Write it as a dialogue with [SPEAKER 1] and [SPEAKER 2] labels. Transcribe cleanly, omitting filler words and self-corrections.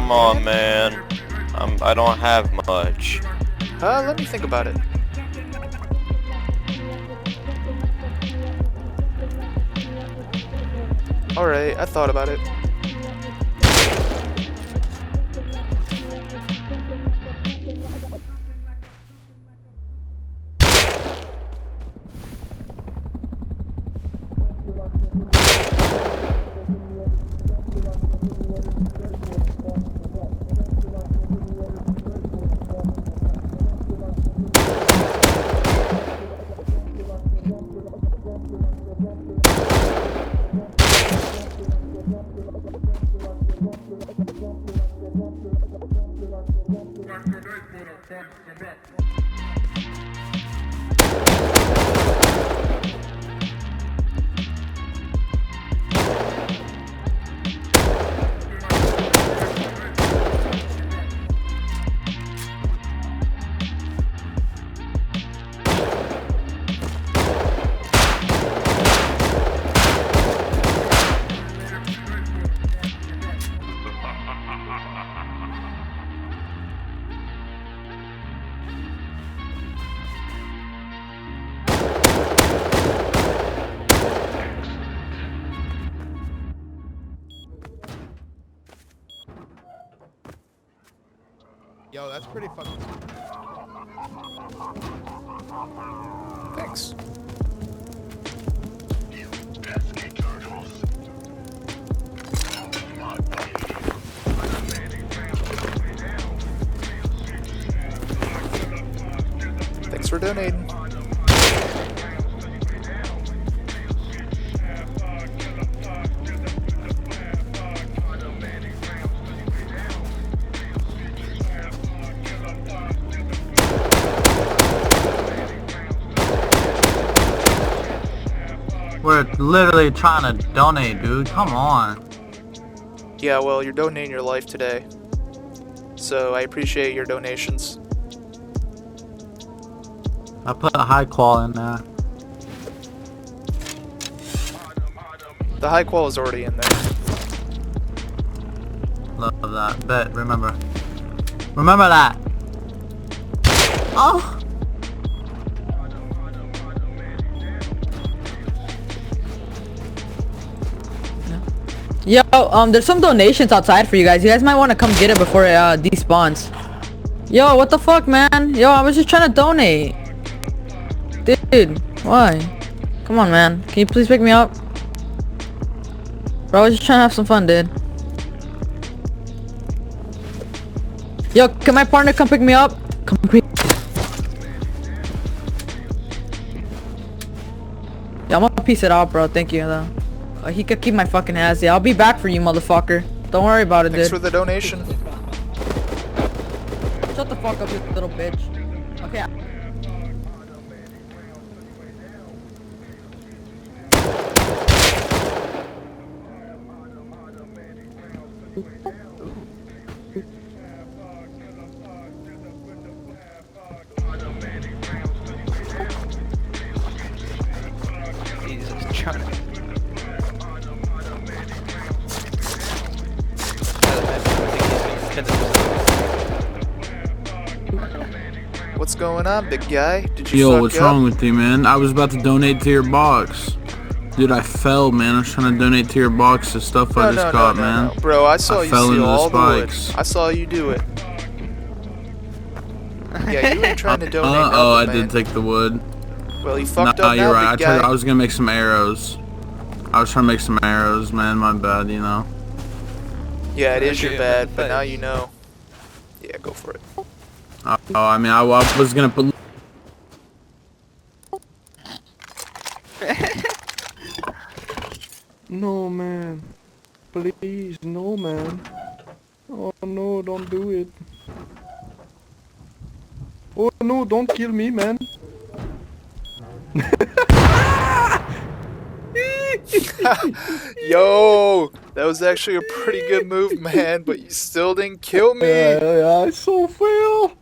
[SPEAKER 1] Come on, man. I don't have much.
[SPEAKER 2] Let me think about it. Alright, I thought about it.
[SPEAKER 3] Yo, that's pretty fucking.
[SPEAKER 2] Thanks. Thanks for donating.
[SPEAKER 4] We're literally trying to donate, dude. Come on.
[SPEAKER 2] Yeah, well, you're donating your life today. So I appreciate your donations.
[SPEAKER 4] I put a high qual in there.
[SPEAKER 2] The high qual is already in there.
[SPEAKER 4] Love that. Bet. Remember. Remember that. Oh.
[SPEAKER 5] Yo, there's some donations outside for you guys. You guys might want to come get it before it despawns. Yo, what the fuck, man? Yo, I was just trying to donate. Dude, why? Come on, man. Can you please pick me up? Bro, I was just trying to have some fun, dude. Yo, can my partner come pick me up? Come pick. Yeah, I'm gonna piece it out, bro. Thank you, though. He could keep my fucking ass. Yeah, I'll be back for you, motherfucker. Don't worry about it, dude.
[SPEAKER 2] Thanks for the donation.
[SPEAKER 5] Shut the fuck up, you little bitch. Okay.
[SPEAKER 1] Jesus, trying to.
[SPEAKER 2] What's going on, big guy? Did you
[SPEAKER 4] Yo,
[SPEAKER 2] fuck
[SPEAKER 4] what's
[SPEAKER 2] up?
[SPEAKER 4] wrong with you, man? I was about to donate to your box. Dude, I fell, man. I was trying to donate to your box the stuff I just got, man.
[SPEAKER 2] No. Bro, I saw you
[SPEAKER 4] fell
[SPEAKER 2] steal
[SPEAKER 4] into the
[SPEAKER 2] all the wood.
[SPEAKER 4] spikes.
[SPEAKER 2] I saw you do it. Yeah, you ain't trying to donate nothing,
[SPEAKER 4] I
[SPEAKER 2] man.
[SPEAKER 4] did take the wood.
[SPEAKER 2] Well, you fucked
[SPEAKER 4] Nah,
[SPEAKER 2] up
[SPEAKER 4] you're
[SPEAKER 2] now,
[SPEAKER 4] right.
[SPEAKER 2] big guy.
[SPEAKER 4] I was gonna make some arrows. I was trying to make some arrows, man. My bad, you know.
[SPEAKER 2] Yeah, it is your
[SPEAKER 1] Actually,
[SPEAKER 2] bad, but
[SPEAKER 1] thanks.
[SPEAKER 2] now you know. Yeah, go for it.
[SPEAKER 4] Oh, I mean, I was gonna put.
[SPEAKER 6] No, man. Please, no, man. Oh, no, don't do it. Oh, no, don't kill me, man.
[SPEAKER 2] Yo, that was actually a pretty good move, man, but you still didn't kill me.
[SPEAKER 6] I so fail.